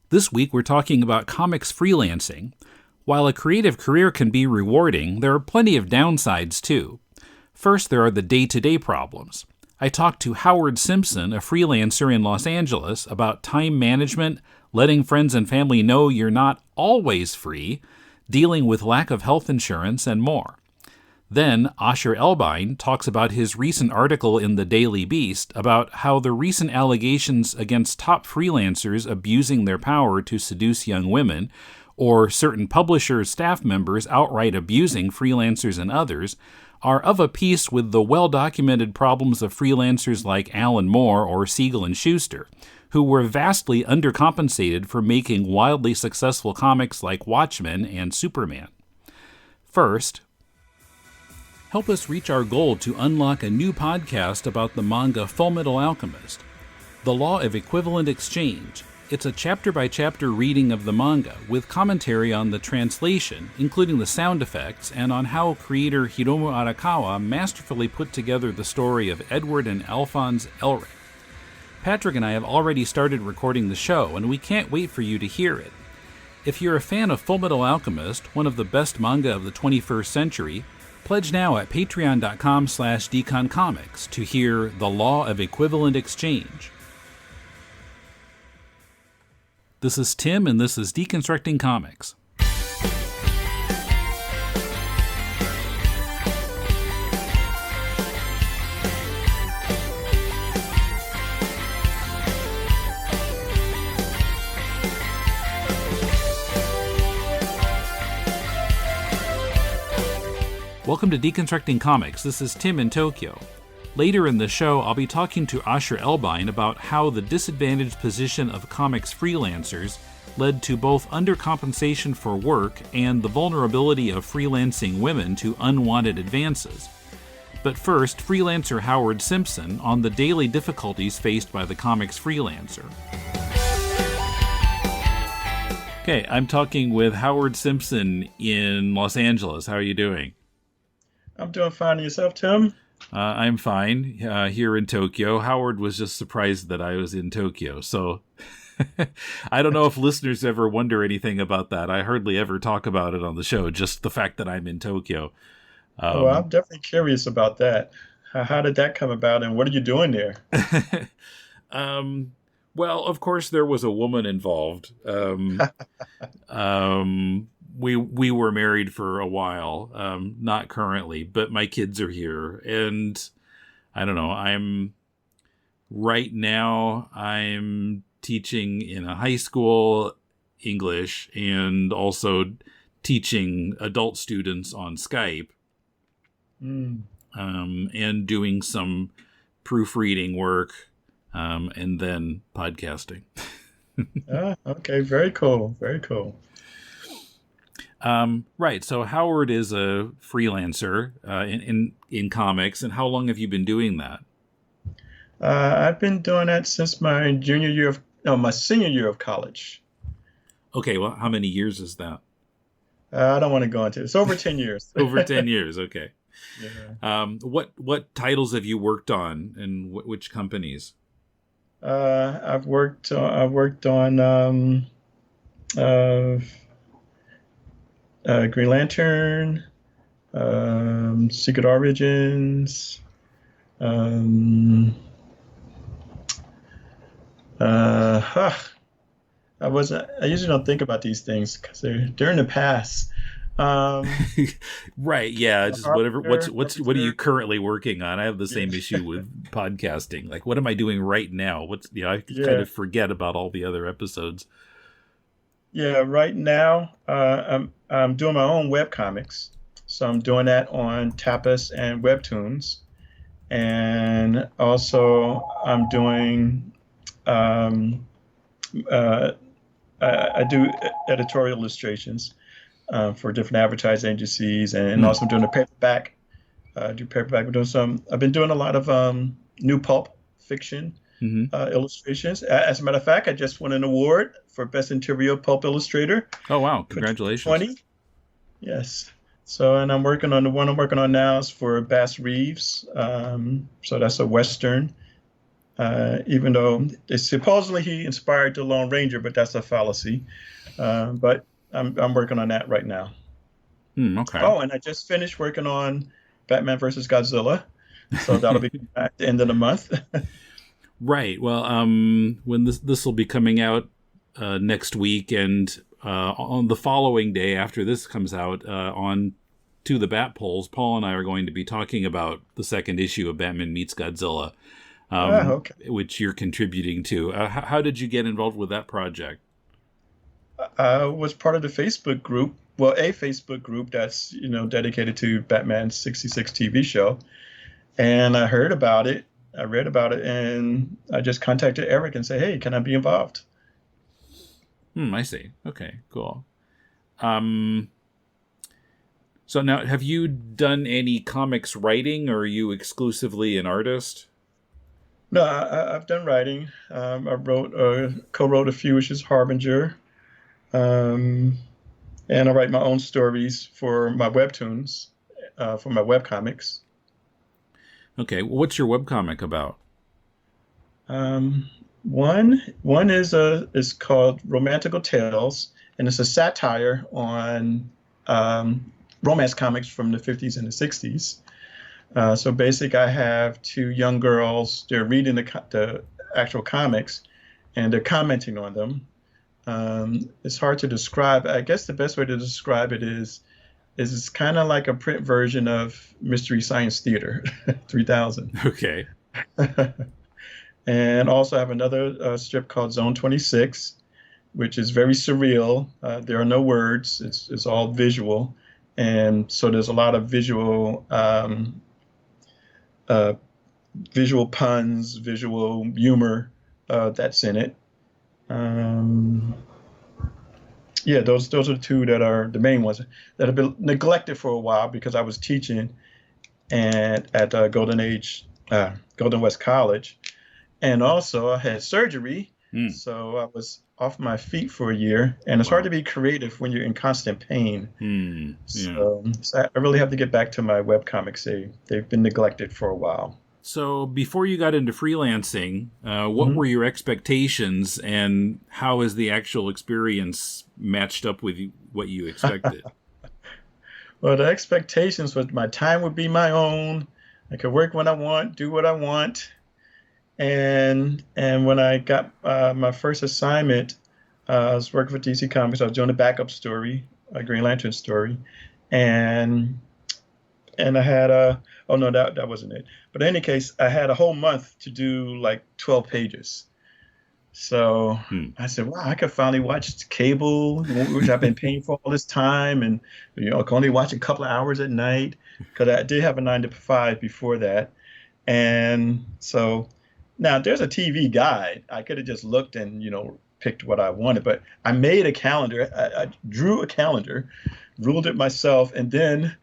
This week we're talking about comics freelancing. While a creative career can be rewarding, there are plenty of downsides too. First, there are the day-to-day problems. I talked to Howard Simpson, a freelancer in Los Angeles, about time management, letting friends and family know you're not always free, dealing with lack of health insurance, and more. Then, Elbein talks about his recent article in the Daily Beast about how the recent allegations against top freelancers abusing their power to seduce young women, or certain publishers' staff members outright abusing freelancers and others, are of a piece with the well-documented problems of freelancers like Alan Moore or Siegel and Schuster, who were vastly undercompensated for making wildly successful comics like Watchmen and Superman. First, help us reach our goal to unlock a new podcast about the manga Fullmetal Alchemist, The Law of Equivalent Exchange. It's a chapter-by-chapter reading of the manga, with commentary on the translation, including the sound effects, and on how creator Hiromu Arakawa masterfully put together the story of Edward and Alphonse Elric. Patrick and I have already started recording the show, and we can't wait for you to hear it. If you're a fan of Fullmetal Alchemist, one of the best manga of the 21st century, pledge now at patreon.com/deconcomics to hear The Law of Equivalent Exchange. This is Tim, and this is Deconstructing Comics. Welcome to Deconstructing Comics. This is Tim in Tokyo. Later in the show, I'll be talking to Elbein about how the disadvantaged position of comics freelancers led to both undercompensation for work and the vulnerability of freelancing women to unwanted advances. But first, freelancer Howard Simpson on the daily difficulties faced by the comics freelancer. Okay, I'm talking with Howard Simpson in Los Angeles. How are you doing? I'm doing fine. Yourself, Tim? I'm fine here in Tokyo. Howard was just surprised that I was in Tokyo. So I don't know if listeners ever wonder anything about that. I hardly ever talk about it on the show, just the fact that I'm in Tokyo. I'm definitely curious about that. How did that come about, and what are you doing there? Well, of course, there was a woman involved. We were married for a while, not currently, but my kids are here, and I don't know, right now I'm teaching in a high school English and also teaching adult students on Skype, and doing some proofreading work, and then podcasting. Okay, very cool, very cool. Right. So Howard is a freelancer in comics, and how long have you been doing that? I've been doing that since my senior year of college. Okay. Well, how many years is that? I don't want to go into it. It's over 10 years. Over 10 years. Okay. Yeah. What titles have you worked on, and which companies? I've worked on Green Lantern, Secret Origins, I usually don't think about these things because they're in the past. Right, yeah, just whatever. What are you currently working on? I have the same issue with podcasting. Like, what am I doing right now? I kind of forget about all the other episodes. Yeah, right now I'm doing my own web comics, so I'm doing that on Tapas and Webtoons, and also I'm doing I do editorial illustrations for different advertising agencies, and also I'm doing a paperback. I've been doing a lot of new pulp fiction. Illustrations. As a matter of fact, I just won an award for Best Interior Pulp Illustrator. Oh, wow. Congratulations. 2020. Yes. So, and the one I'm working on now is for Bass Reeves. So that's a Western. even though supposedly he inspired the Lone Ranger, but that's a fallacy. But I'm working on that right now. Okay. Oh, and I just finished working on Batman versus Godzilla, so that'll be at the end of the month. Right. Well, when this will be coming out next week, and on the following day after this comes out, on To the Bat Polls, Paul and I are going to be talking about the second issue of Batman Meets Godzilla, Okay. which you're contributing to. How did you get involved with that project? I was part of the Facebook group, well, a Facebook group that's dedicated to Batman 66 TV show, and I heard about it. I read about it, and I just contacted Eric and said, "Hey, can I be involved?" I see. Okay, cool. Um, so now, have you done any comics writing, or are you exclusively an artist? No, I've done writing. Co-wrote a few issues, Harbinger, um, and I write my own stories for my webtoons, for my webcomics. Okay, what's your webcomic about? Um, one is called Romantical Tales, and it's a satire on romance comics from the 50s and the 60s. So basically, I have two young girls. They're reading the actual comics, and they're commenting on them. It's hard to describe. I guess the best way to describe it is it's kind of like a print version of Mystery Science Theater 3000. Okay. And also have another strip called Zone 26, which is very surreal. There are no words. It's all visual. And so there's a lot of uh, visual puns, visual humor that's in it. Um, yeah, those are the two that are the main ones that have been neglected for a while because I was teaching at Golden West College, and also I had surgery, so I was off my feet for a year, and it's hard to be creative when you're in constant pain. So I really have to get back to my webcomics. They've been neglected for a while. So before you got into freelancing, what were your expectations, and how has the actual experience matched up with what you expected? Well, the expectations was my time would be my own. I could work when I want, do what I want. And when I got my first assignment, I was working for DC Comics. I was doing a backup story, a Green Lantern story, and I had oh no, that wasn't it. But in any case, I had a whole month to do like 12 pages. So I said, wow, I could finally watch cable, which I've been paying for all this time, and I can only watch a couple of hours at night because I did have a 9 to 5 before that. And so now there's a TV guide. I could have just looked and picked what I wanted, but I made a calendar. I drew a calendar, ruled it myself, and then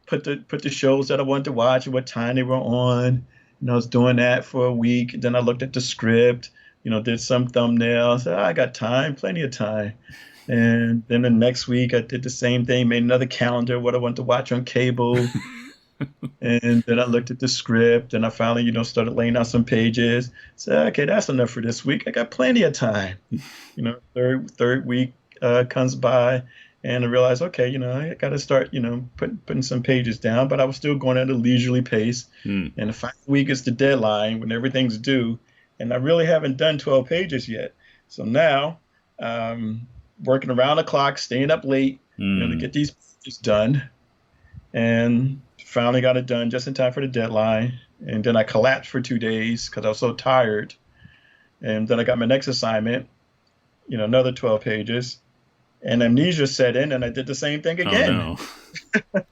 put the shows that I wanted to watch and what time they were on. I was doing that for a week. Then I looked at the script, did some thumbnails. I got time, plenty of time. And then the next week I did the same thing, made another calendar, what I wanted to watch on cable. And then I looked at the script, and I finally, started laying out some pages. Said, okay, that's enough for this week. I got plenty of time. Third week comes by, and I realized, okay, I got to start, putting some pages down. But I was still going at a leisurely pace. And the final week is the deadline when everything's due, and I really haven't done 12 pages yet. So now, working around the clock, staying up late, to get these pages done, and finally got it done just in time for the deadline. And then I collapsed for 2 days because I was so tired. And then I got my next assignment, another 12 pages. And amnesia set in, and I did the same thing again. Oh,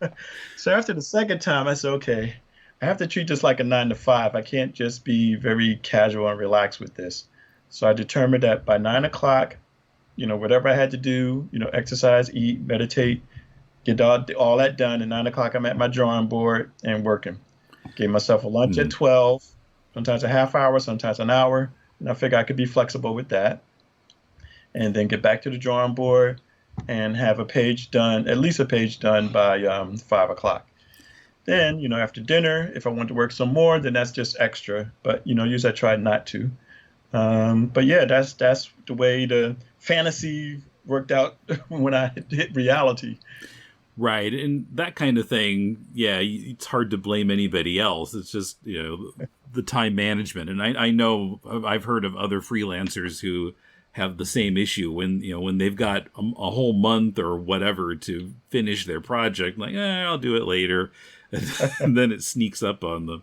no. So after the second time, I said, okay, I have to treat this like a 9 to 5. I can't just be very casual and relaxed with this. So I determined that by 9 o'clock, whatever I had to do, exercise, eat, meditate, get all that done. At 9 o'clock, I'm at my drawing board and working. Gave myself a lunch at 12, sometimes a half hour, sometimes an hour. And I figure I could be flexible with that. And then get back to the drawing board and have a page done, at least a page done by 5 o'clock. Then, after dinner, if I want to work some more, then that's just extra. But, usually I try not to. But yeah, that's the way the fantasy worked out when I hit reality. Right. And that kind of thing, yeah, it's hard to blame anybody else. It's just, the time management. And I know I've heard of other freelancers who have the same issue when they've got a whole month or whatever to finish their project, like, I'll do it later. And then it sneaks up on them.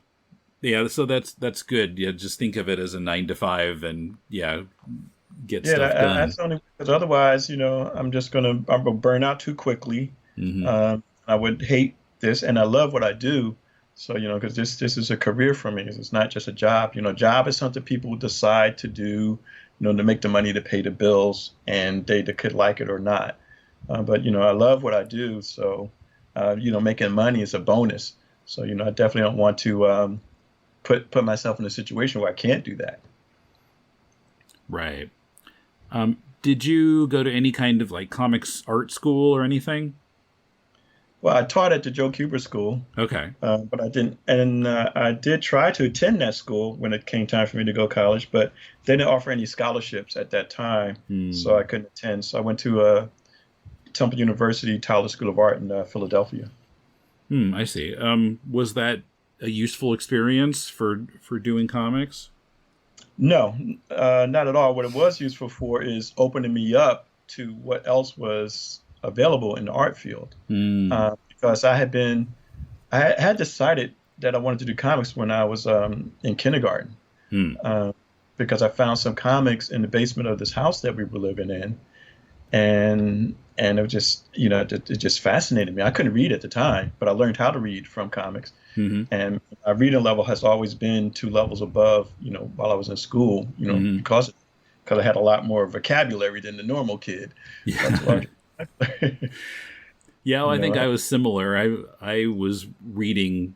Yeah, so that's good. Yeah, just think of it as a 9 to 5 and get stuff done. That's only because otherwise, I'm gonna burn out too quickly. I would hate this, and I love what I do. So, because this is a career for me. It's not just a job. Job is something people decide to do, to make the money to pay the bills, and they could like it or not. But, I love what I do. So, making money is a bonus. So, I definitely don't want to put myself in a situation where I can't do that. Right. Did you go to any kind of like comics art school or anything? Well, I taught at the Joe Kuber School. Okay. But I didn't, and I did try to attend that school when it came time for me to go to college, but they didn't offer any scholarships at that time, so I couldn't attend. So I went to Temple University Tyler School of Art in Philadelphia. I see. Was that a useful experience for doing comics? No, not at all. What it was useful for is opening me up to what else was available in the art field. Because I had decided that I wanted to do comics when I was in kindergarten. Because I found some comics in the basement of this house that we were living in, and it was just it just fascinated me. I couldn't read at the time, but I learned how to read from comics. And my reading level has always been 2 levels above, while I was in school, because I had a lot more vocabulary than the normal kid. Yeah. Yeah, well, I think I was similar. I was reading,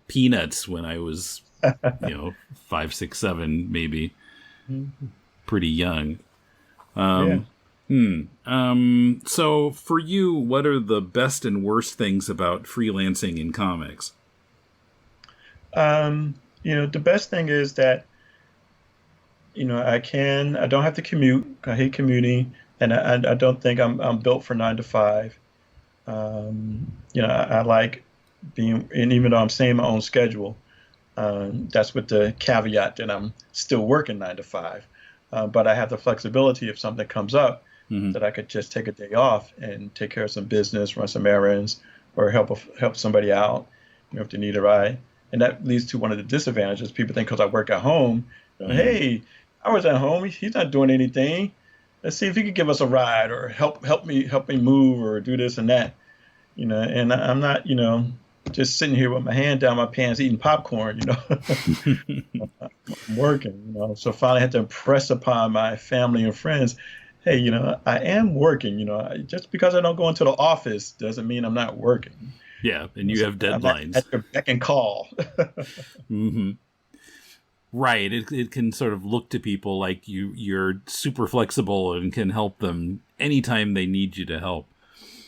Peanuts when I was, 5, 6, 7, maybe, pretty young. So for you, what are the best and worst things about freelancing in comics? The best thing is that, I don't have to commute. I hate commuting, and I don't think I'm built for 9 to 5. I like being, and even though I'm saying my own schedule, that's with the caveat that I'm still working 9 to 5. But I have the flexibility if something comes up that I could just take a day off and take care of some business, run some errands, or help somebody out, if they need a ride. And that leads to one of the disadvantages. People think because I work at home, hey, I was at home. He's not doing anything. Let's see if he could give us a ride or help me move or do this and that. And I'm not, just sitting here with my hand down my pants eating popcorn. I'm working. So finally I had to impress upon my family and friends, hey, I am working. Just because I don't go into the office doesn't mean I'm not working. Yeah, and you have deadlines. At your beck and call. Right. It can sort of look to people like you're super flexible and can help them anytime they need you to help.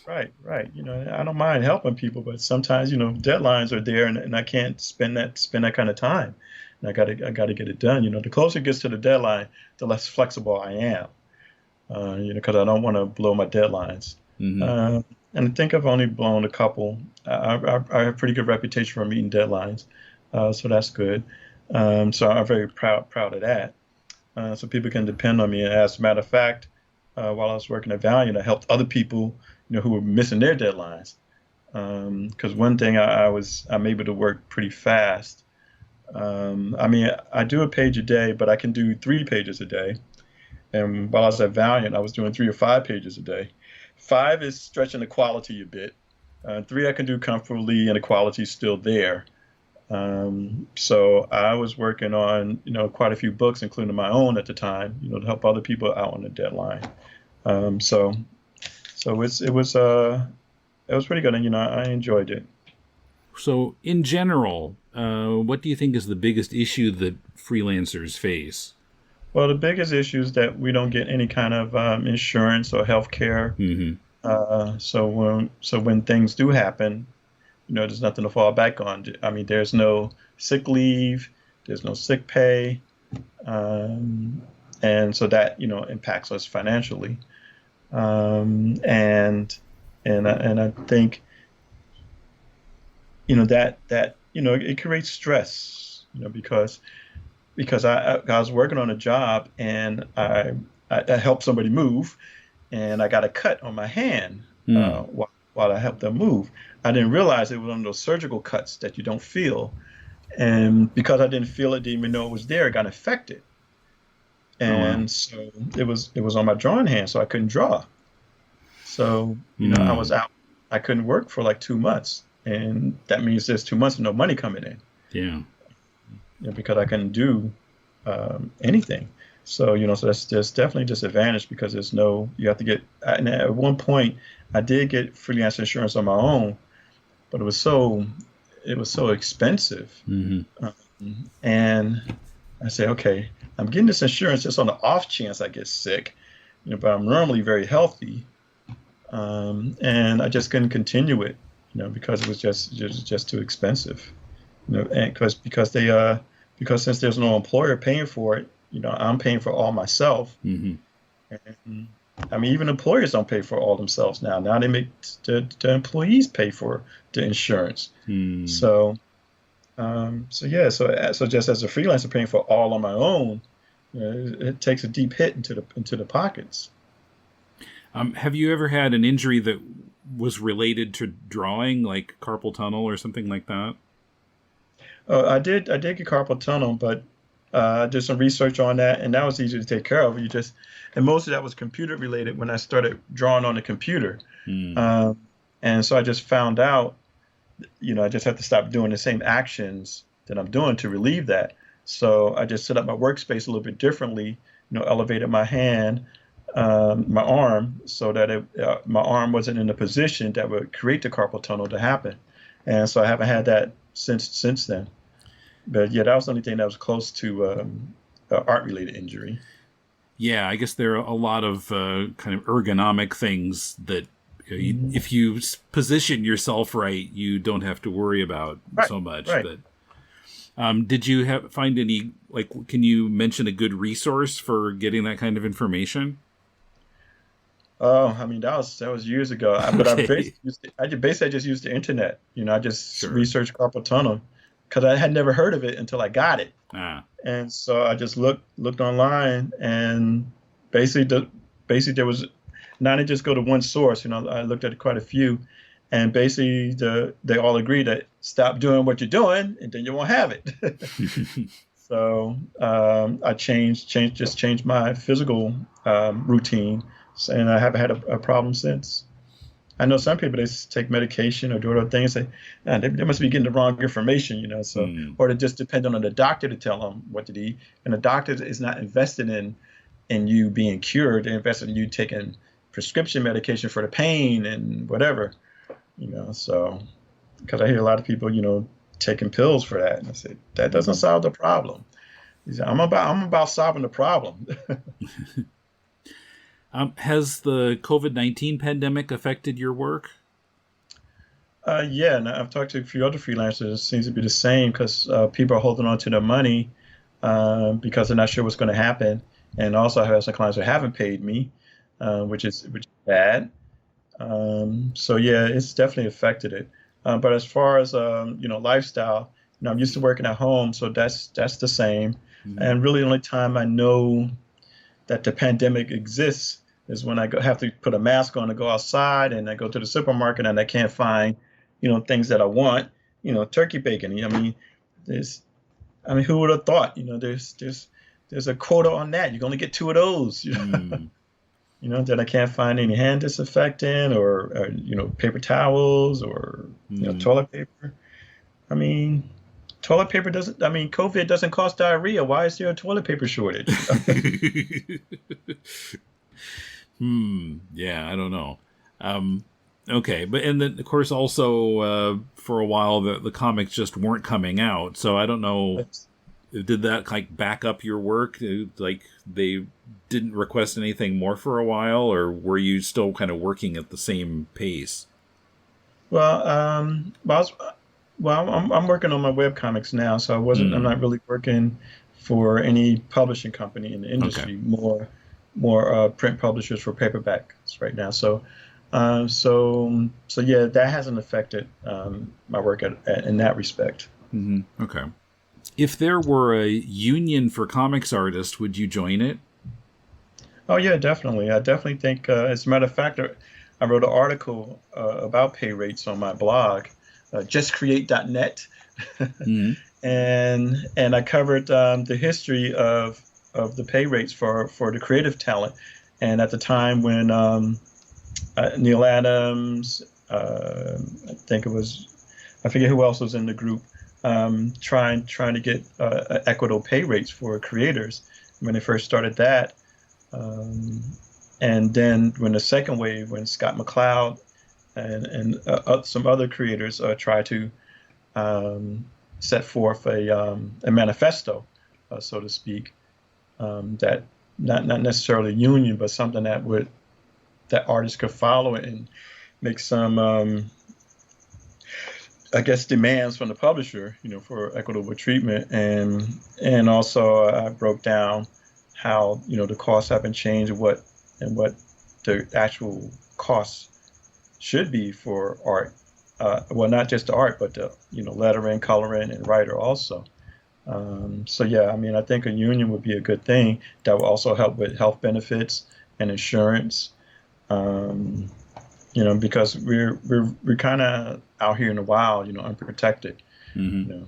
Right. I don't mind helping people, but sometimes, deadlines are there and I can't spend that kind of time. And I gotta get it done. The closer it gets to the deadline, the less flexible I am. Because I don't want to blow my deadlines. And I think I've only blown a couple. I have a pretty good reputation for meeting deadlines, so that's good. So I'm very proud of that. So people can depend on me. And as a matter of fact, while I was working at Valiant, I helped other people, who were missing their deadlines. Because one thing I'm able to work pretty fast. I do a page a day, but I can do 3 pages a day. And while I was at Valiant, I was doing 3 or 5 pages a day. 5 is stretching the quality a bit. 3 I can do comfortably, and the quality's still there. So I was working on, quite a few books, including my own at the time, to help other people out on the deadline. So it was pretty good, and I enjoyed it. So in general, what do you think is the biggest issue that freelancers face? Well, the biggest issue is that we don't get any kind of insurance or health care. So when things do happen, there's nothing to fall back on. I mean, there's no sick leave, there's no sick pay, um, and so that impacts us financially. And I think it creates stress, because I was working on a job, and I helped somebody move, and I got a cut on my hand Hmm. while I helped them move. I didn't realize it was one of those surgical cuts that you don't feel, and because I didn't feel it, didn't even know it was there, it got infected, Oh, wow. and so it was on my drawing hand, so I couldn't draw. So I was Hmm. out. I couldn't work for like 2 months, and that means there's 2 months of no money coming in, Yeah. because I couldn't do anything. So so there's definitely disadvantage, because you have to get. And at one point, I did get freelance insurance on my own, but it was so expensive, Hmm. and I said, okay, I'm getting this insurance just on the off chance I get sick, but I'm normally very healthy, and I just couldn't continue it, because it was just too expensive, and because since there's no employer paying for it, I'm paying for all myself. Hmm. And I mean, even employers don't pay for all themselves now. Now they make the employees pay for the insurance. Hmm. So, so yeah, so just as a freelancer paying for all on my own, it takes a deep hit into the pockets. Have you ever had an injury that was related to drawing, like carpal tunnel or something like that? I did get carpal tunnel, but I did some research on that, and that was easy to take care of. And most of that was computer related when I started drawing on the computer. Hmm. Um, and so I just found out, I just have to stop doing the same actions that I'm doing to relieve that. So I just set up my workspace a little bit differently, elevated my hand, my arm, so that my arm wasn't in a position that would create the carpal tunnel to happen. And so I haven't had that since then. But yeah, that was the only thing that was close to art related injury. Yeah, I guess there are a lot of kind of ergonomic things that Mhm. if you position yourself right, you don't have to worry about Right, so much. right. But did you find any, like, can you mention a good resource for getting that kind of information? Oh, I mean, that was years ago. But I Okay, basically I just used the internet. I just sure. researched carpal tunnel because I had never heard of it until I got it. Ah, And so I just looked online, and basically basically there was not to just go to one source. I looked at quite a few, and basically they all agree that stop doing what you're doing, and then you won't have it. So I changed my physical routine, and I haven't had a problem since. I know some people, they take medication or do other things. They must be getting the wrong information, So, hmm. or they just depend on the doctor to tell them what to eat, and the doctor is not invested in you being cured. They're invested in you taking prescription medication for the pain and whatever, So, because I hear a lot of people, taking pills for that, and I say that doesn't Hmm. solve the problem. He said, I'm about solving the problem. Has the COVID-19 pandemic affected your work? Yeah, and I've talked to a few other freelancers. It seems to be the same, because people are holding on to their money because they're not sure what's going to happen. And also, I have some clients who haven't paid me, which is bad. So yeah, it's definitely affected it. But as far as lifestyle, I'm used to working at home, so that's the same. Hmm. And really, the only time I know that the pandemic exists is when have to put a mask on to go outside, and I go to the supermarket and I can't find, things that I want, turkey bacon. There's, who would have thought, there's a quota on that. You can only get two of those, Hmm. that I can't find any hand disinfectant or paper towels or, Hmm. toilet paper. I mean, toilet paper doesn't, COVID doesn't cause diarrhea. Why is there a toilet paper shortage? Hmm. Yeah, I don't know. Um, okay, but and then of course also for a while the comics just weren't coming out, so I don't know. Did that like back up your work? Like they didn't request anything more for a while, or were you still kind of working at the same pace? Well, I'm working on my web comics now, so I'm Mm, not really working for any publishing company in the okay. industry. More print publishers for paperbacks right now. So yeah, that hasn't affected my work in that respect. Okay. If there were a union for comics artists, would you join it? Oh yeah, definitely. I definitely think, as a matter of fact, I wrote an article about pay rates on my blog, justcreate.net, Mm, and I covered the history of the pay rates for the creative talent, and at the time when Neil Adams, I think it was, I forget who else was in the group, trying to get equitable pay rates for creators when they first started that. Um, and then when the second wave, when Scott McCloud and some other creators tried to um, set forth a manifesto, so to speak, that not necessarily union, but something that artists could follow and make some, I guess, demands from the publisher, for equitable treatment, and also I broke down how the costs have been changed and what the actual costs should be for art. Well, not just the art, but the lettering, coloring, and writer also. So yeah, I mean, I think a union would be a good thing that will also help with health benefits and insurance. Um, because we're kind of out here in the wild, unprotected. hmm You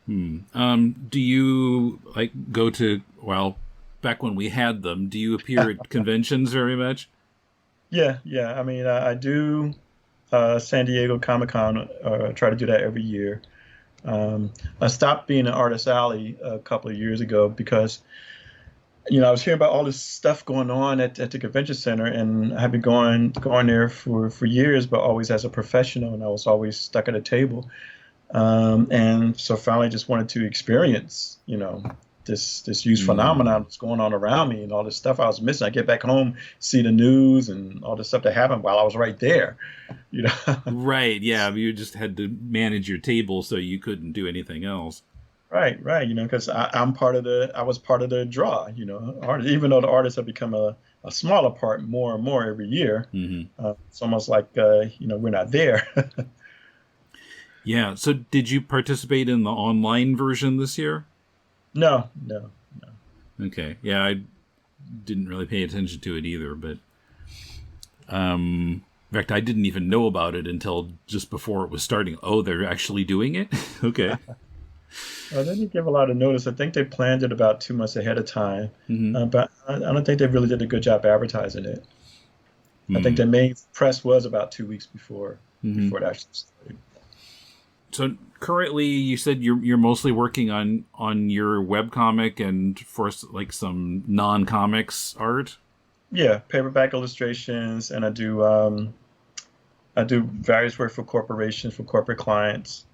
know. Do you like go to, well, back when we had them, do you appear at conventions very much? Yeah, yeah. I mean, I do San Diego Comic Con. Try to do that every year. Um, I stopped being an artist alley a couple of years ago because I was hearing about all this stuff going on at the convention center, and I had been going there for years, but always as a professional, and I was always stuck at a table. And so finally, just wanted to experience, this huge Mm. phenomenon that's going on around me and all this stuff I was missing. I get back home, see the news and all this stuff that happened while I was right there, you know. Right, yeah, you just had to manage your table so you couldn't do anything else. Right, right. Because I was part of the draw, even though the artists have become a smaller part more and more every year. hmm It's almost like, we're not there. Yeah, so did you participate in the online version this year? No, no. Okay, yeah, I didn't really pay attention to it either, but in fact, I didn't even know about it until just before it was starting. Oh, they're actually doing it? Okay. They didn't give a lot of notice. I think they planned it about 2 months ahead of time, hmm but I don't think they really did a good job advertising it. I think Hmm. the main press was about 2 weeks hmm before it actually started. So currently, you said you're mostly working on your webcomic and for like some non-comics art. Yeah, paperback illustrations, and I do various work for corporations, for corporate clients.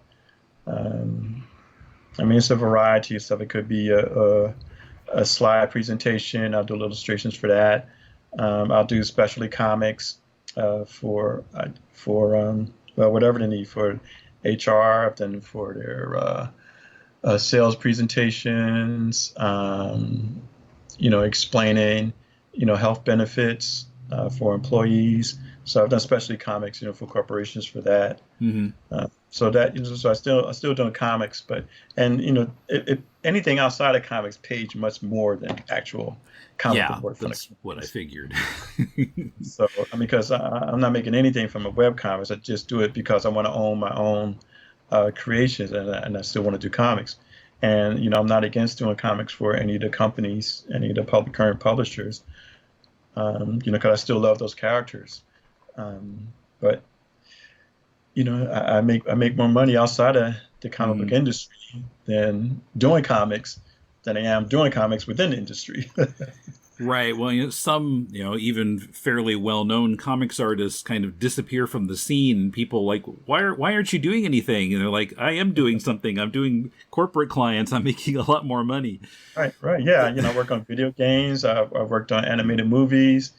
Um, I mean, it's a variety of stuff. It could be a slide presentation. I'll do illustrations for that. I'll do specialty comics for well, whatever they need for HR. I've done for their sales presentations. Explaining health benefits for employees. So I've done specialty comics for corporations for that. hmm So that so I still doing comics, but and anything outside of comics pays much more than actual comic book Yeah, work from the that's what I companies. figured. So I mean, because I'm not making anything from a web comics, I just do it because I want to own my own creations, and I still want to do comics. And I'm not against doing comics for any of the companies, any of the current publishers, because I still love those characters. But I make more money outside of the comic book hmm industry than doing comics than I am doing comics within the industry. Right. Well, some, even fairly well-known comics artists kind of disappear from the scene. And people like, why aren't you doing anything? And they're like, I am doing something. I'm doing corporate clients. I'm making a lot more money. Right, right. Yeah, I work on video games. I've worked on animated movies.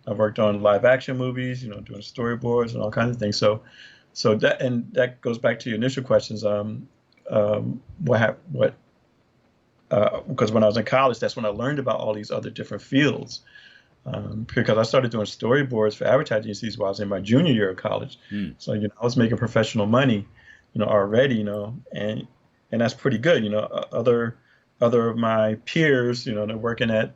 I've worked on live action movies, doing storyboards and all kinds of things. So that goes back to your initial questions. What because when I was in college, that's when I learned about all these other different fields. Because I started doing storyboards for advertising agencies while I was in my junior year of college. So I was making professional money, already, and that's pretty good. Other of my peers, they're working at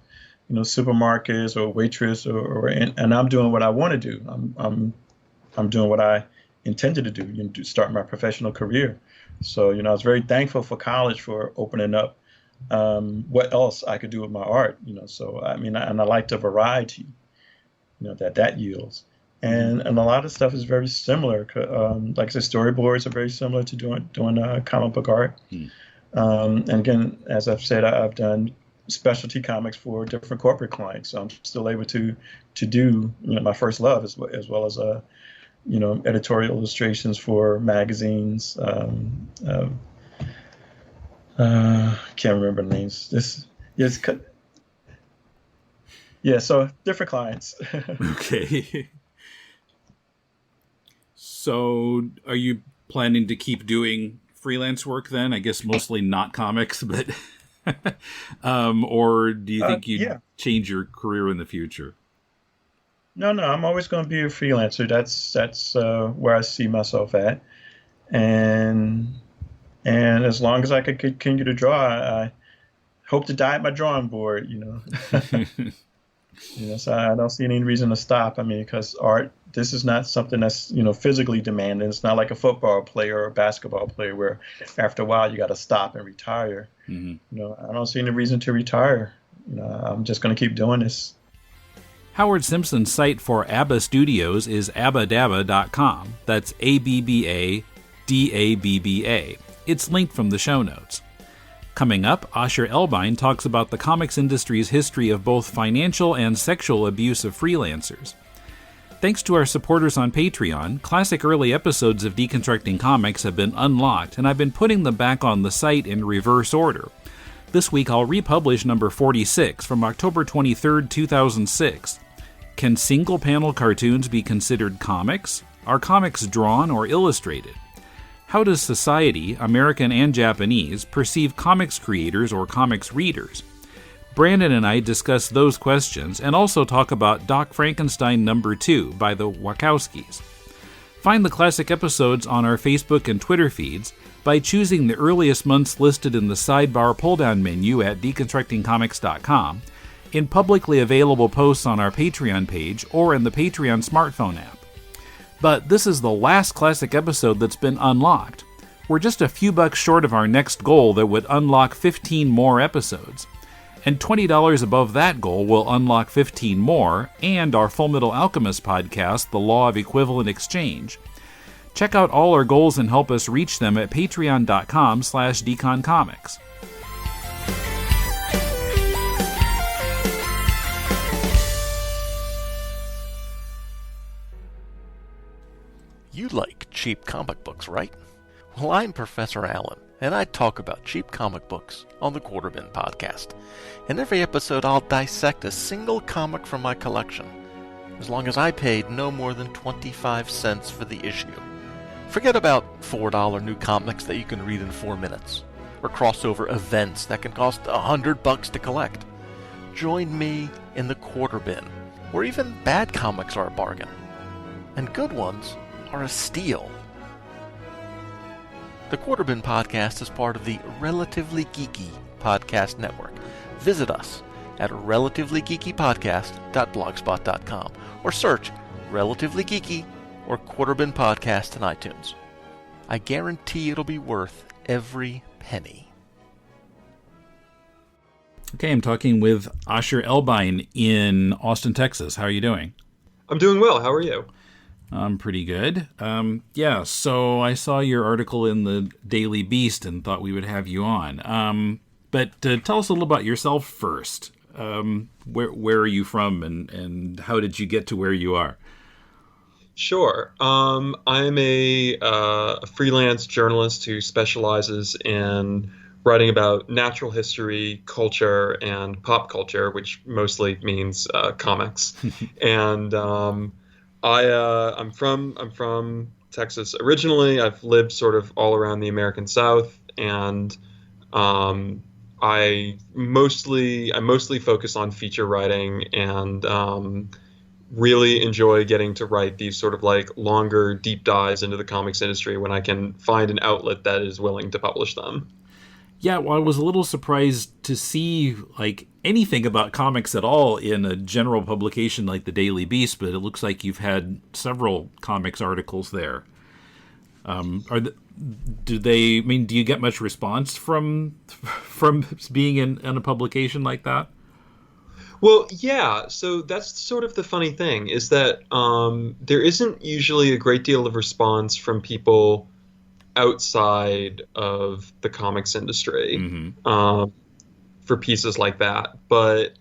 supermarkets or waitress and I'm doing what I want to do. I'm doing what I intended to do, to start my professional career. So I was very thankful for college for opening up what else I could do with my art. So and I like the variety that yields. And a lot of stuff is very similar. Like I said, storyboards are very similar to doing comic book art. And again, as I've said, I've done specialty comics for different corporate clients. So I'm still able to do my first love as well as editorial illustrations for magazines. Can't remember the names. So different clients. Okay. So are you planning to keep doing freelance work then? I guess mostly not comics, but or do you think you'd change your career in the future? No, I'm always going to be a freelancer. That's where I see myself at, and as long as I can continue to draw, I hope to die at my drawing board. So I don't see any reason to stop. Because art, this is not something that's physically demanding. It's not like a football player or a basketball player where after a while you got to stop and retire. I don't see any reason to retire. I'm just going to keep doing this. Howard Simpson's site for ABBA Studios is abbadabba.com. That's ABBADABBA. It's linked from the show notes. Coming up, Asher Elbein talks about the comics industry's history of both financial and sexual abuse of freelancers. Thanks to our supporters on Patreon, classic early episodes of Deconstructing Comics have been unlocked, and I've been putting them back on the site in reverse order. This week I'll republish number 46 from October 23, 2006. Can single-panel cartoons be considered comics? Are comics drawn or illustrated? How does society, American and Japanese, perceive comics creators or comics readers? Brandon and I discuss those questions and also talk about Doc Frankenstein number 2 by the Wachowskis. Find the classic episodes on our Facebook and Twitter feeds by choosing the earliest months listed in the sidebar pull-down menu at deconstructingcomics.com, in publicly available posts on our Patreon page or in the Patreon smartphone app. But this is the last classic episode that's been unlocked. We're just a few bucks short of our next goal that would unlock 15 more episodes. And $20 above that goal will unlock 15 more, and our Full Metal Alchemist podcast, The Law of Equivalent Exchange. Check out all our goals and help us reach them at patreon.com/deconcomics. You like cheap comic books, right? Well, I'm Professor Allen, and I talk about cheap comic books on the Quarterbin podcast. In every episode, I'll dissect a single comic from my collection, as long as I paid no more than 25 cents for the issue. Forget about $4 new comics that you can read in 4 minutes, or crossover events that can cost $100 to collect. Join me in the Quarterbin, where even bad comics are a bargain, and good ones are a steal. The Quarterbin podcast is part of the Relatively Geeky podcast network. Visit us at relativelygeekypodcast.blogspot.com or search Relatively Geeky or Quarterbin Podcast in iTunes. I guarantee it'll be worth every penny. Okay, I'm talking with Asher Elbein in Austin, Texas. How are you doing? I'm doing well. How are you? I'm pretty good. So I saw your article in the Daily Beast and thought we would have you on. But tell us a little about yourself first. Where are you from, and how did you get to where you are? Sure. I'm a freelance journalist who specializes in writing about natural history, culture, and pop culture, which mostly means comics. And I'm from Texas originally. I've lived sort of all around the American South, and um, I mostly focus on feature writing, and really enjoy getting to write these sort of like longer deep dives into the comics industry when I can find an outlet that is willing to publish them. Yeah, well, I was a little surprised to see like anything about comics at all in a general publication like the Daily Beast, but it looks like you've had several comics articles there. Do they? I mean, do you get much response from being in a publication like that? Well, yeah. So that's sort of the funny thing is that there isn't usually a great deal of response from people outside of the comics industry for pieces like that. But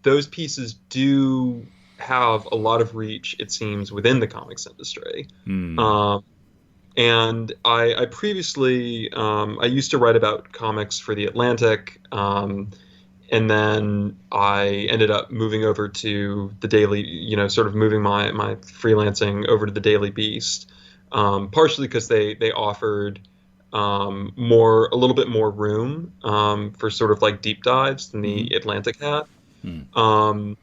those pieces do have a lot of reach, it seems, within the comics industry. And I previously, I used to write about comics for The Atlantic. And then I ended up moving over to the Daily, sort of moving my freelancing over to the Daily Beast, partially because they offered a little bit more room for sort of like deep dives than the Atlantic had. And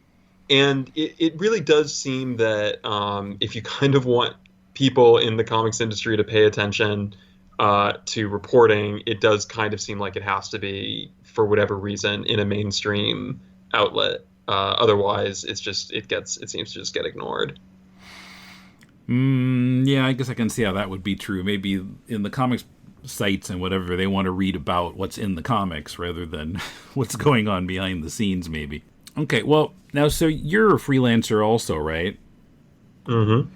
it really does seem that if you kind of want people in the comics industry to pay attention to reporting, it does kind of seem like it has to be, for whatever reason, in a mainstream outlet. Otherwise, it seems to just get ignored. Yeah, I guess I can see how that would be true. Maybe in the comics sites and whatever, they want to read about what's in the comics rather than what's going on behind the scenes, maybe. Okay, well, now, so you're a freelancer also, right? Your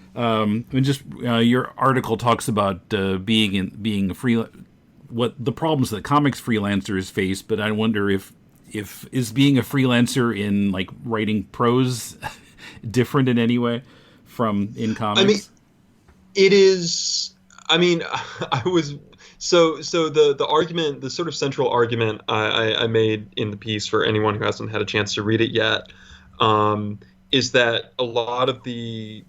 article talks about being a what the problems that comics freelancers face, but I wonder if is being a freelancer in like writing prose different in any way from in comics? I mean, it is. I mean, I was so the argument, the sort of central argument I made in the piece for anyone who hasn't had a chance to read it yet, is that a lot of the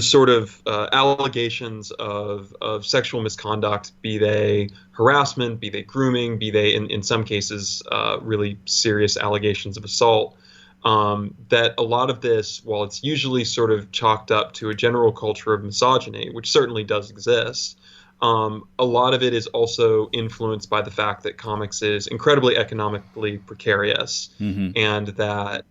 sort of allegations of sexual misconduct, be they harassment, be they grooming, be they in some cases really serious allegations of assault, that a lot of this, while it's usually sort of chalked up to a general culture of misogyny, which certainly does exist, a lot of it is also influenced by the fact that comics is incredibly economically precarious, and that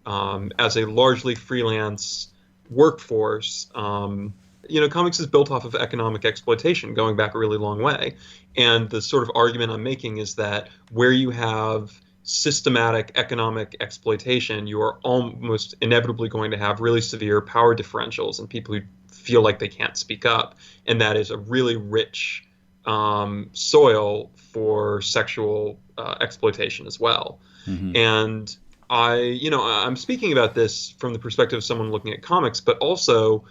as a largely freelance workforce, comics is built off of economic exploitation going back a really long way. And the sort of argument I'm making is that where you have systematic economic exploitation, you are almost inevitably going to have really severe power differentials and people who feel like they can't speak up. And that is a really rich soil for sexual exploitation as well. And I'm speaking about this from the perspective of someone looking at comics, but also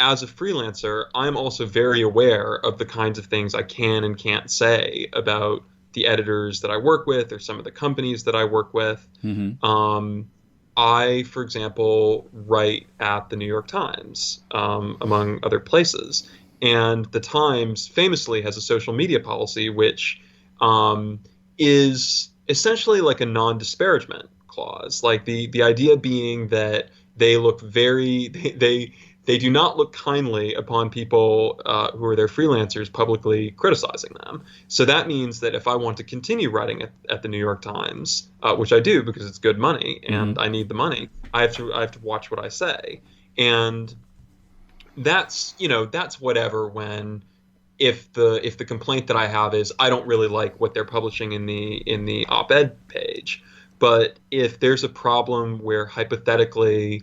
as a freelancer, I'm also very aware of the kinds of things I can and can't say about the editors that I work with or some of the companies that I work with. I, for example, write at the New York Times, among other places. And the Times famously has a social media policy, which is essentially like a non-disparagement clause. Like the idea being that they look they do not look kindly upon people who are their freelancers publicly criticizing them. So that means that if I want to continue writing at the New York Times, which I do because it's good money and I need the money, I have to watch what I say. And that's whatever when if the complaint that I have is I don't really like what they're publishing in the op-ed page. But if there's a problem where hypothetically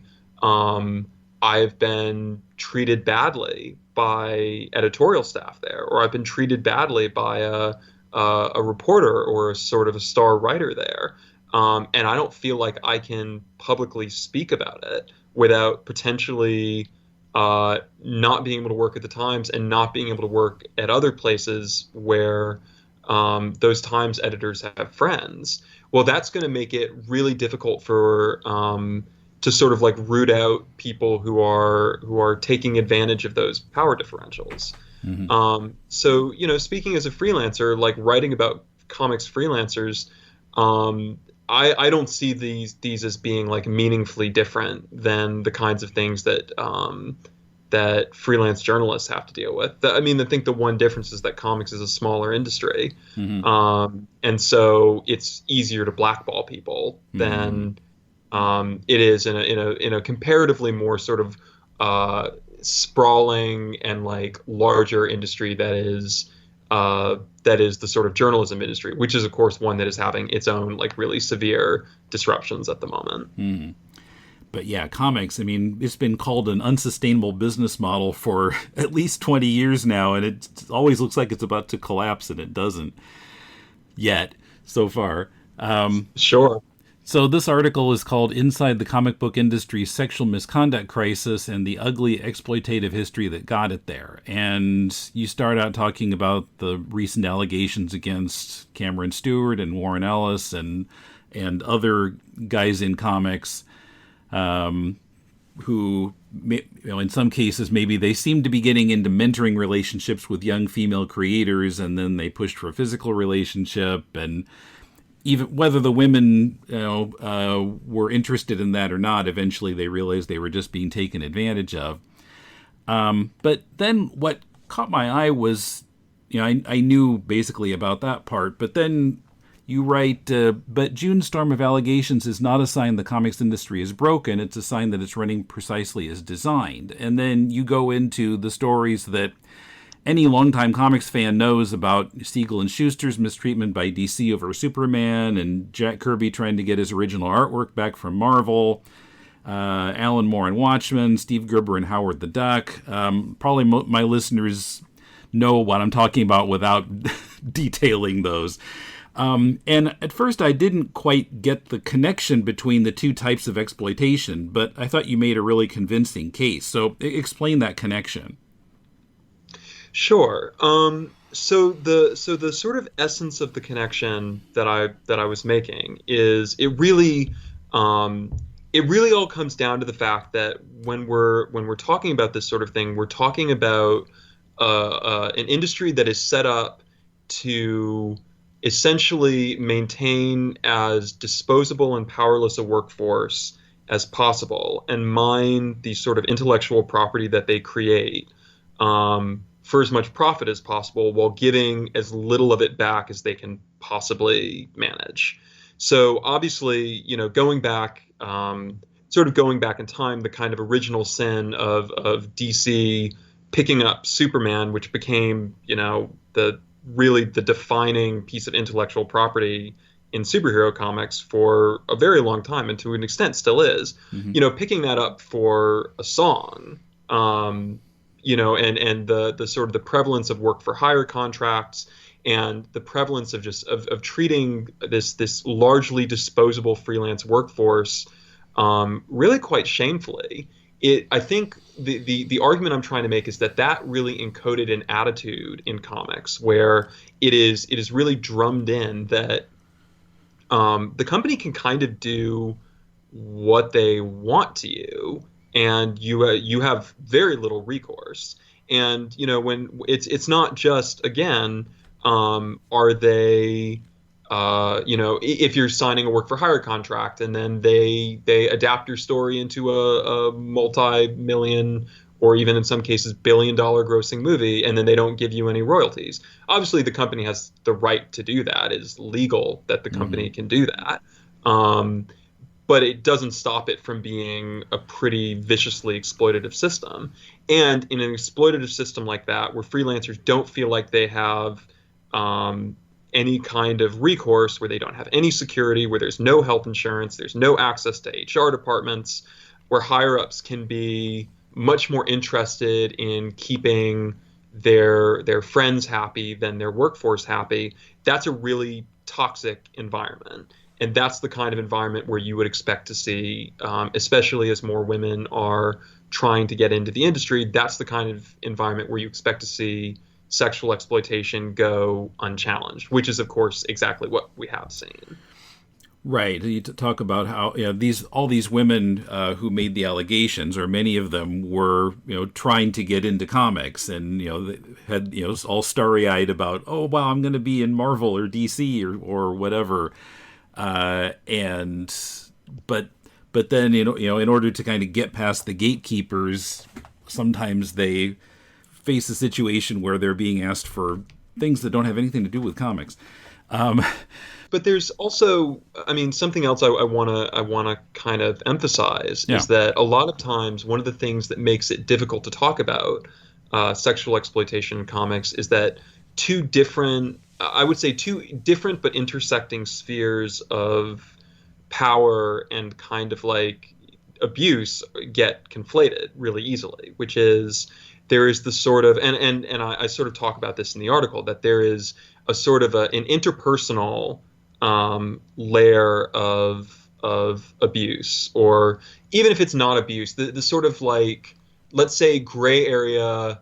I've been treated badly by editorial staff there, or I've been treated badly by a reporter or a sort of a star writer there, and I don't feel like I can publicly speak about it without potentially not being able to work at the Times and not being able to work at other places where those Times editors have friends, well, that's going to make it really difficult for to sort of like root out people who are taking advantage of those power differentials. Mm-hmm. So, speaking as a freelancer, like writing about comics freelancers, I don't see these as being like meaningfully different than the kinds of things that that freelance journalists have to deal with. I think the one difference is that comics is a smaller industry, and so it's easier to blackball people than it is in a comparatively more sort of sprawling and like larger industry that is the sort of journalism industry, which is of course one that is having its own like really severe disruptions at the moment. But yeah, comics, it's been called an unsustainable business model for at least 20 years now, and it always looks like it's about to collapse, and it doesn't yet so far. Sure. So this article is called Inside the Comic Book Industry's Sexual Misconduct Crisis and the Ugly Exploitative History That Got It There. And you start out talking about the recent allegations against Cameron Stewart and Warren Ellis and other guys in comics who, in some cases, maybe they seem to be getting into mentoring relationships with young female creators, and then they pushed for a physical relationship, and even whether the women were interested in that or not, eventually they realized they were just being taken advantage of. But then what caught my eye was, I knew basically about that part, but then you write, but June's storm of allegations is not a sign the comics industry is broken. It's a sign that it's running precisely as designed. And then you go into the stories that any longtime comics fan knows about Siegel and Schuster's mistreatment by DC over Superman, and Jack Kirby trying to get his original artwork back from Marvel, Alan Moore and Watchmen, Steve Gerber and Howard the Duck. Probably my listeners know what I'm talking about without detailing those. And at first I didn't quite get the connection between the two types of exploitation, but I thought you made a really convincing case. So explain that connection. Sure. So the sort of essence of the connection that I was making is it really all comes down to the fact that when we're talking about this sort of thing, we're talking about an industry that is set up to essentially maintain as disposable and powerless a workforce as possible and mine the sort of intellectual property that they create for as much profit as possible while giving as little of it back as they can possibly manage. So obviously, going back in time, the kind of original sin of DC picking up Superman, which became, the defining piece of intellectual property in superhero comics for a very long time, and to an extent still is, picking that up for a song, and the sort of the prevalence of work for hire contracts and the prevalence of just of treating this largely disposable freelance workforce really quite shamefully. I think the argument I'm trying to make is that really encoded an attitude in comics where it is really drummed in that the company can kind of do what they want to you, and you have very little recourse. And when it's not just, again, are they if you're signing a work for hire contract and then they adapt your story into a multi-million or even in some cases billion-dollar grossing movie, and then they don't give you any royalties. Obviously, the company has the right to do that. It is legal that the company can do that. But it doesn't stop it from being a pretty viciously exploitative system. And in an exploitative system like that, where freelancers don't feel like they have any kind of recourse, where they don't have any security, where there's no health insurance, there's no access to HR departments, where higher-ups can be much more interested in keeping their friends happy than their workforce happy, that's a really toxic environment. And that's the kind of environment where you would expect to see, especially as more women are trying to get into the industry, that's the kind of environment where you expect to see sexual exploitation go unchallenged, which is, of course, exactly what we have seen. Right. You talk about how all these women who made the allegations, or many of them, were trying to get into comics, and they had all starry-eyed about, oh wow, I'm going to be in Marvel or DC or whatever, but then in order to kind of get past the gatekeepers, sometimes they face a situation where they're being asked for things that don't have anything to do with comics. But there's also, something else I want to kind of emphasize is that a lot of times one of the things that makes it difficult to talk about sexual exploitation in comics is that two different but intersecting spheres of power and kind of like abuse get conflated really easily, which is there is the sort of, and I sort of talk about this in the article, that there is a sort of an interpersonal layer of abuse, or even if it's not abuse, the sort of like, let's say, gray area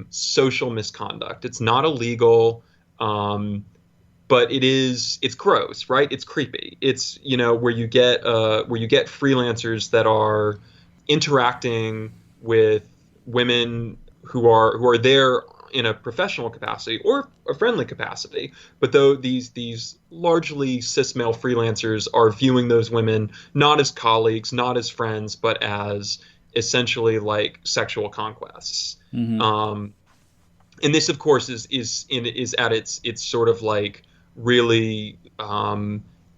social misconduct. It's not illegal, but it's gross, right? It's creepy. It's where you get freelancers that are interacting with women who are there in a professional capacity or a friendly capacity, but though these largely cis male freelancers are viewing those women not as colleagues, not as friends, but as essentially like sexual conquests. Mm-hmm. And this, of course, is at its sort of like really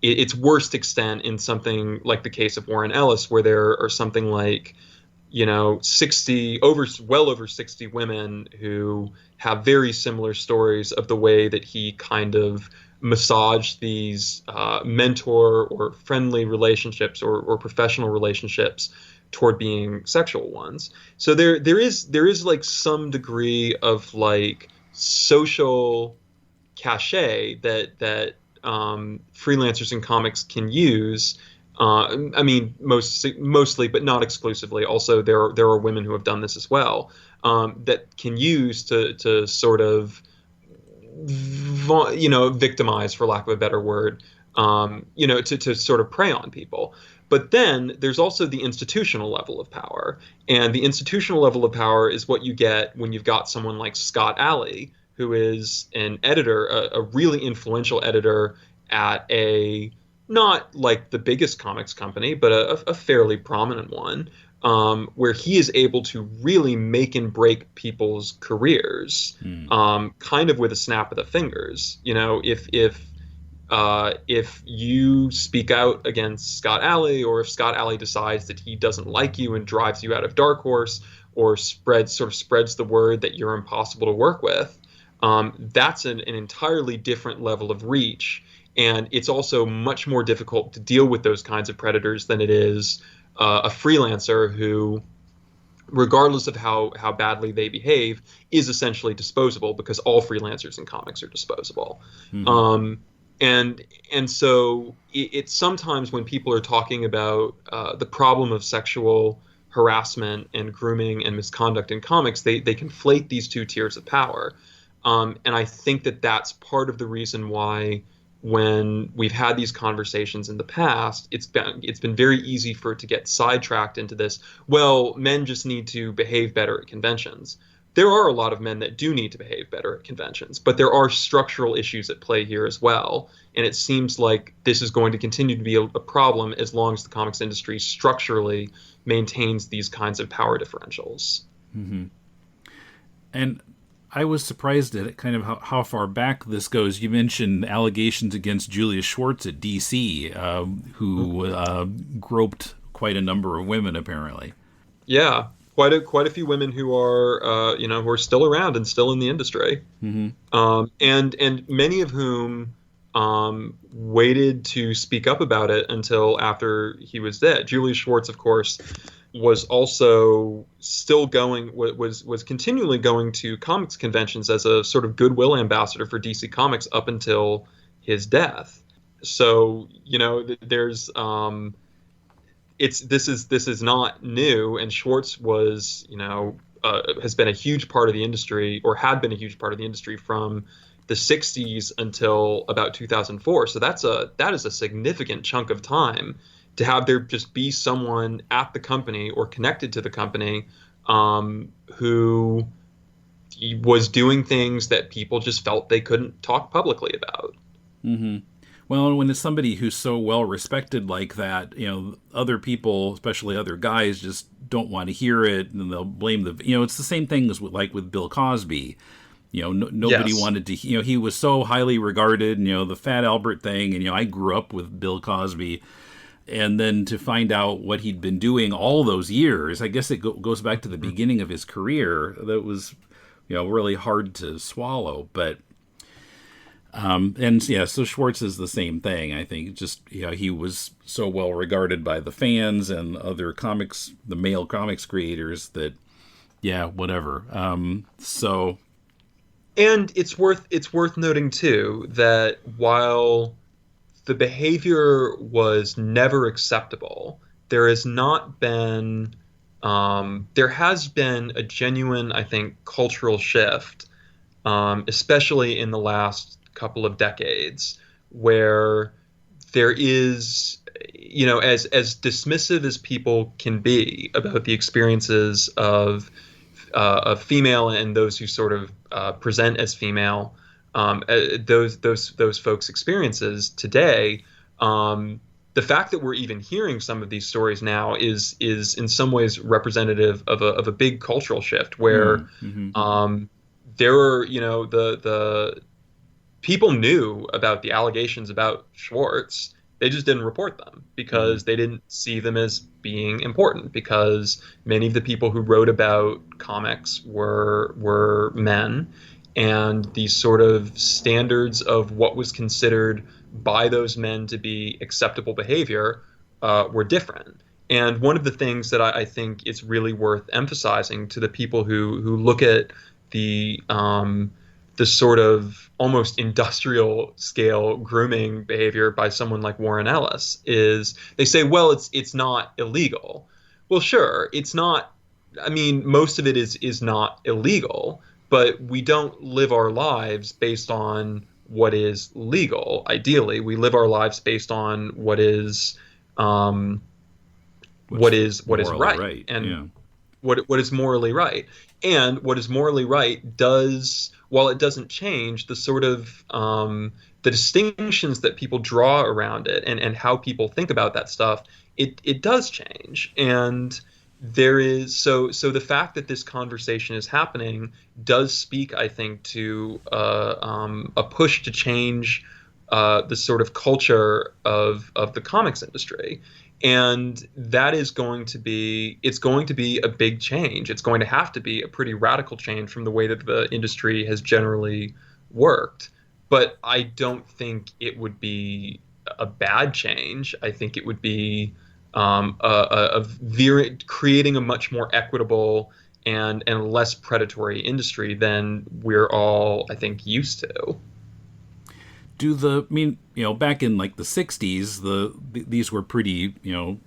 its worst extent in something like the case of Warren Ellis, where there are something like 60 well over 60 women who have very similar stories of the way that he kind of massaged these mentor or friendly relationships or professional relationships toward being sexual ones. So there is like some degree of like social cachet that freelancers in comics can use. Mostly, but not exclusively. Also, there are women who have done this as well, that can use to sort of, victimize, for lack of a better word, to sort of prey on people. But then there's also the institutional level of power, and the institutional level of power is what you get when you've got someone like Scott Alley, who is an editor, a really influential editor at not like the biggest comics company, but a fairly prominent one, where he is able to really make and break people's careers, kind of with a snap of the fingers. If you speak out against Scott Alley, or if Scott Alley decides that he doesn't like you and drives you out of Dark Horse, or spreads the word that you're impossible to work with, that's an entirely different level of reach. And it's also much more difficult to deal with those kinds of predators than it is a freelancer who, regardless of how badly they behave, is essentially disposable, because all freelancers in comics are disposable. Mm-hmm. And so it's sometimes when people are talking about the problem of sexual harassment and grooming and misconduct in comics, they conflate these two tiers of power. And I think that that's part of the reason why, when we've had these conversations in the past, it's been very easy for it to get sidetracked into this, well, men just need to behave better at conventions. There are a lot of men that do need to behave better at conventions, but there are structural issues at play here as well. And it seems like this is going to continue to be a problem as long as the comics industry structurally maintains these kinds of power differentials. Mm-hmm. And I was surprised at kind of how far back this goes. You mentioned allegations against Julius Schwartz at DC, who groped quite a number of women, apparently. Yeah, quite a few women who are still around and still in the industry, mm-hmm. And many of whom waited to speak up about it until after he was dead. Julius Schwartz, of course, was also still was continually going to comics conventions as a sort of goodwill ambassador for DC Comics up until his death. So, there's this is not new, and Schwartz was, has been a huge part of the industry, or had been a huge part of the industry from the 60s until about 2004. So that is a significant chunk of time to have there just be someone at the company or connected to the company who was doing things that people just felt they couldn't talk publicly about. Mm-hmm. Well, when it's somebody who's so well respected like that, other people, especially other guys, just don't want to hear it, and they'll blame it's the same thing as with Bill Cosby. Nobody Yes. wanted to, he was so highly regarded, the Fat Albert thing, and, I grew up with Bill Cosby. And then to find out what he'd been doing all those years, I guess it goes back to the beginning of his career. That was, really hard to swallow. But, so Schwartz is the same thing. I think just, he was so well regarded by the fans and other the male comics creators that, whatever. And it's worth noting too that while the behavior was never acceptable, there has been a genuine, I think, cultural shift, especially in the last couple of decades, where there is, as dismissive as people can be about the experiences of female and those who sort of present as female, those folks' experiences today. The fact that we're even hearing some of these stories now is in some ways representative of a big cultural shift where there were, the people knew about the allegations about Schwartz. They just didn't report them because they didn't see them as being important, because many of the people who wrote about comics were men, and these sort of standards of what was considered by those men to be acceptable behavior were different. And one of the things that I think it's really worth emphasizing to the people who look at the sort of almost industrial scale grooming behavior by someone like Warren Ellis is they say, well, it's not illegal. Well, sure, it's not. I mean, most of it is not illegal, but we don't live our lives based on what is legal. Ideally, we live our lives based on what is right, and what is morally right. And what is morally right does, while it doesn't change, the sort of the distinctions that people draw around it and how people think about that stuff, it does change. And there is so the fact that this conversation is happening does speak, I think, to a push to change the sort of culture of the comics industry. And that is going to be a big change. It's going to have to be a pretty radical change from the way that the industry has generally worked. But I don't think it would be a bad change. I think it would be creating a much more equitable and less predatory industry than we're all, I think, used to. Back in like the 60s, these were pretty,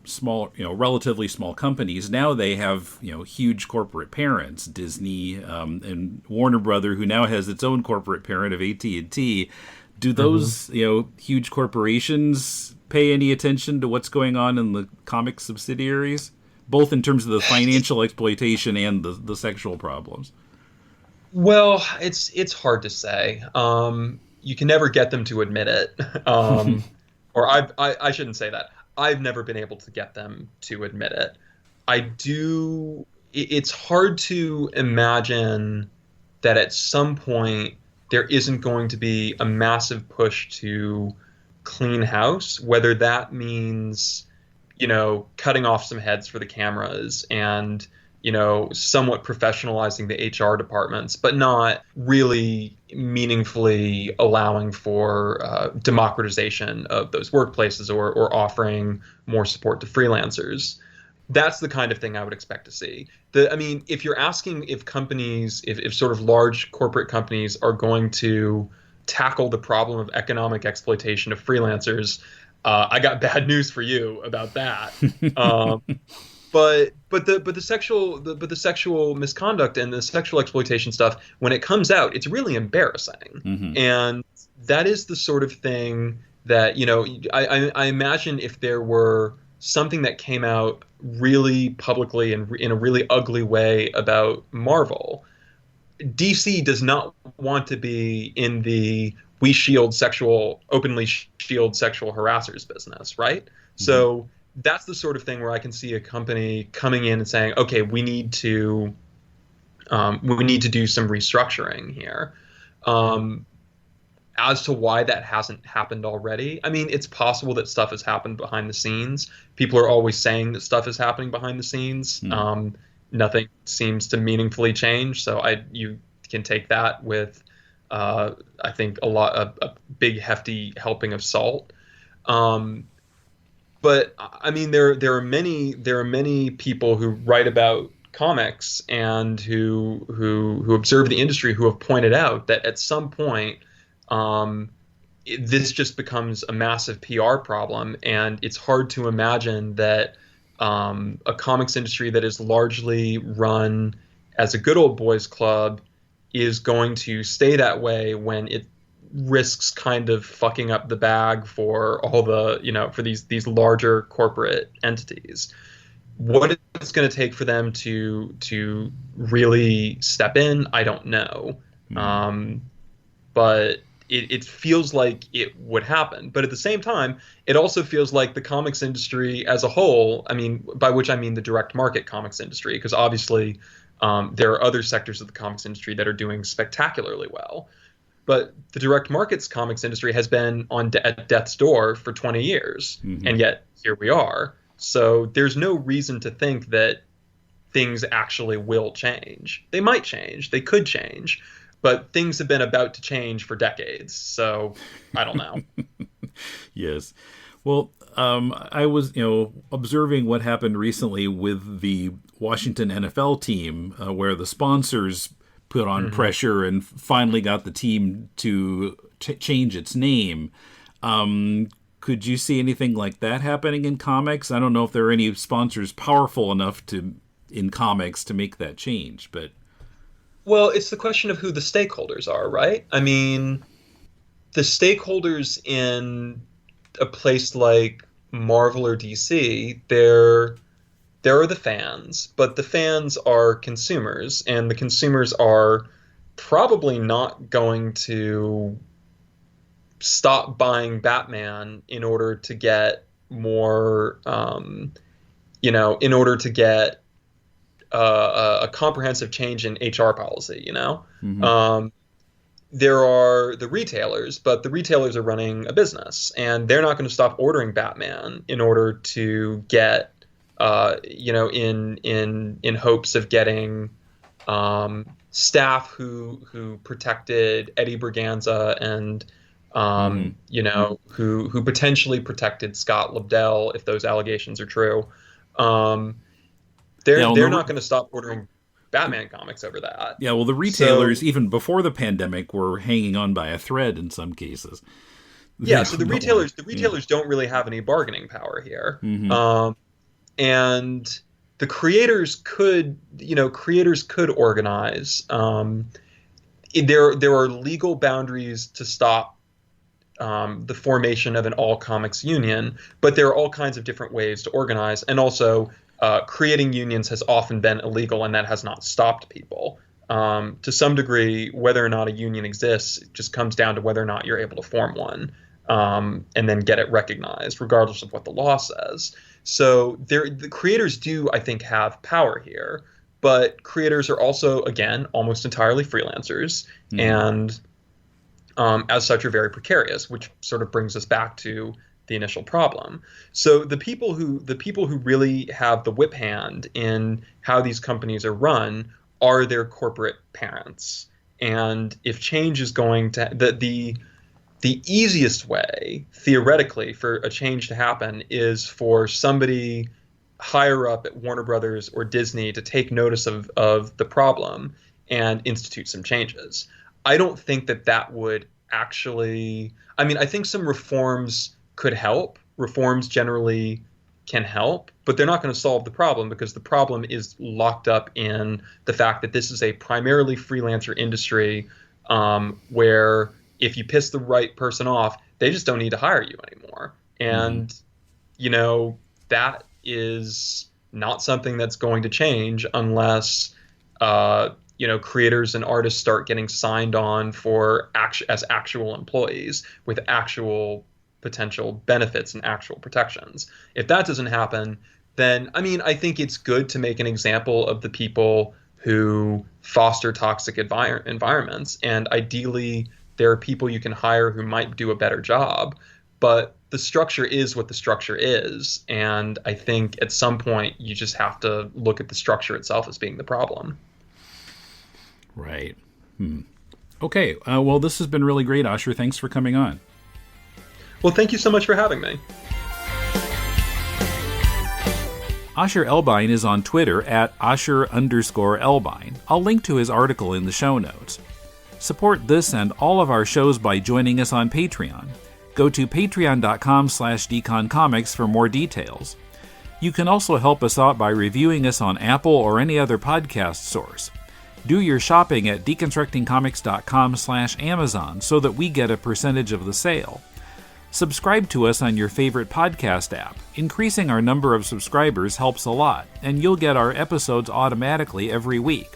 small, relatively small companies. Now they have, huge corporate parents, Disney and Warner Brother, who now has its own corporate parent of AT&T. Do those, huge corporations pay any attention to what's going on in the comic subsidiaries, both in terms of the financial exploitation and the sexual problems? Well, it's hard to say. You can never get them to admit it. Or I shouldn't say that. I've never been able to get them to admit it. It's hard to imagine that at some point there isn't going to be a massive push to clean house, whether that means, cutting off some heads for the cameras and, somewhat professionalizing the HR departments, but not really meaningfully allowing for democratization of those workplaces or offering more support to freelancers. That's the kind of thing I would expect to see. If you're asking if companies, if sort of large corporate companies are going to tackle the problem of economic exploitation of freelancers, I got bad news for you about that. But the sexual misconduct and the sexual exploitation stuff, when it comes out, it's really embarrassing. And that is the sort of thing that, I imagine if there were something that came out really publicly and in a really ugly way about Marvel, DC does not want to be in the openly shield sexual harassers business, right? So that's the sort of thing where I can see a company coming in and saying, okay, we need to do some restructuring here. As to why that hasn't happened already, I mean, it's possible that stuff has happened behind the scenes. People are always saying that stuff is happening behind the scenes. Nothing seems to meaningfully change. So you can take that with, I think, a big hefty helping of salt. But I mean, there are many people who write about comics and who observe the industry who have pointed out that at some point, this just becomes a massive PR problem, and it's hard to imagine that a comics industry that is largely run as a good old boys club is going to stay that way when it risks kind of fucking up the bag for all the, for these larger corporate entities. What it's going to take for them to really step in, I don't know. But it feels like it would happen. But at the same time, it also feels like the comics industry as a whole, I mean, by which I mean the direct market comics industry, because obviously there are other sectors of the comics industry that are doing spectacularly well. But the direct markets comics industry has been at death's door for 20 years. And yet here we are. So there's no reason to think that things actually will change. They might change. They could change. But things have been about to change for decades, so I don't know. Yes. Well, I was, observing what happened recently with the Washington NFL team, where the sponsors put on pressure and finally got the team to change its name. Could you see anything like that happening in comics? I don't know if there are any sponsors powerful enough in comics to make that change, but... Well, it's the question of who the stakeholders are, right? I mean, the stakeholders in a place like Marvel or DC, there are the fans, but the fans are consumers, and the consumers are probably not going to stop buying Batman in order to get more, in order to get a comprehensive change in HR policy, There are the retailers, but the retailers are running a business, and they're not going to stop ordering Batman in order to get, in hopes of getting staff who protected Eddie Berganza and, who potentially protected Scott Lobdell, if those allegations are true. They're not going to stop ordering Batman comics over that. Yeah, well, the retailers, even before the pandemic, were hanging on by a thread in some cases. Yeah, so the retailers don't really have any bargaining power here. And the creators could organize. There are legal boundaries to stop the formation of an all comics union, but there are all kinds of different ways to organize, and also creating unions has often been illegal, and that has not stopped people. To some degree, whether or not a union exists, it just comes down to whether or not you're able to form one, and then get it recognized, regardless of what the law says. So the creators do, I think, have power here, but creators are also, again, almost entirely freelancers, and as such are very precarious, which sort of brings us back to the initial problem. So the people who really have the whip hand in how these companies are run are their corporate parents. And if change is going to the easiest way theoretically for a change to happen is for somebody higher up at Warner Brothers or Disney to take notice of the problem and institute some changes. I don't think that would actually, I mean, I think some reforms could help. Reforms generally can help, but they're not going to solve the problem, because the problem is locked up in the fact that this is a primarily freelancer industry, where if you piss the right person off, they just don't need to hire you anymore. And, that is not something that's going to change unless, creators and artists start getting signed on as actual employees with actual potential benefits and actual protections. If that doesn't happen, then, I think it's good to make an example of the people who foster toxic environments. And ideally, there are people you can hire who might do a better job. But the structure is what the structure is. And I think at some point, you just have to look at the structure itself as being the problem. Right. Okay. Well, this has been really great, Asher. Thanks for coming on. Well, thank you so much for having me. Asher Elbein is on Twitter at Asher_Elbein. I'll link to his article in the show notes. Support this and all of our shows by joining us on Patreon. Go to patreon.com/deconcomics for more details. You can also help us out by reviewing us on Apple or any other podcast source. Do your shopping at deconstructingcomics.com/Amazon so that we get a percentage of the sale. Subscribe to us on your favorite podcast app. Increasing our number of subscribers helps a lot, and you'll get our episodes automatically every week.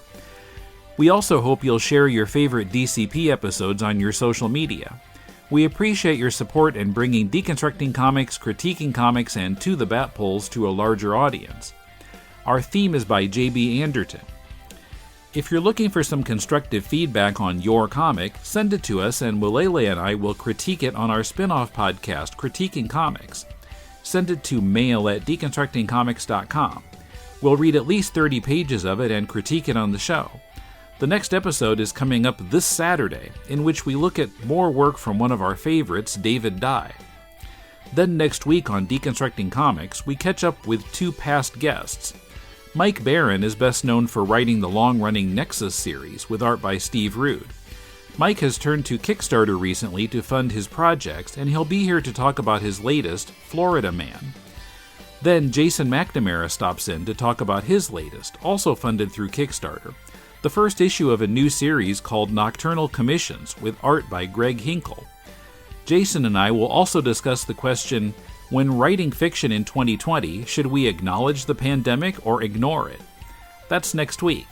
We also hope you'll share your favorite DCP episodes on your social media. We appreciate your support in bringing Deconstructing Comics, Critiquing Comics, and To the Bat Polls to a larger audience. Our theme is by J.B. Anderton. If you're looking for some constructive feedback on your comic, send it to us and Walele and I will critique it on our spin-off podcast, Critiquing Comics. Send it to mail@deconstructingcomics.com. We'll read at least 30 pages of it and critique it on the show. The next episode is coming up this Saturday, in which we look at more work from one of our favorites, David Dye. Then next week on Deconstructing Comics, we catch up with two past guests. Mike Barron is best known for writing the long-running Nexus series with art by Steve Rude. Mike has turned to Kickstarter recently to fund his projects, and he'll be here to talk about his latest, Florida Man. Then Jason McNamara stops in to talk about his latest, also funded through Kickstarter, the first issue of a new series called Nocturnal Commissions with art by Greg Hinkle. Jason and I will also discuss the question, when writing fiction in 2020, should we acknowledge the pandemic or ignore it? That's next week.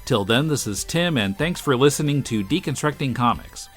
Till then, this is Tim, and thanks for listening to Deconstructing Comics.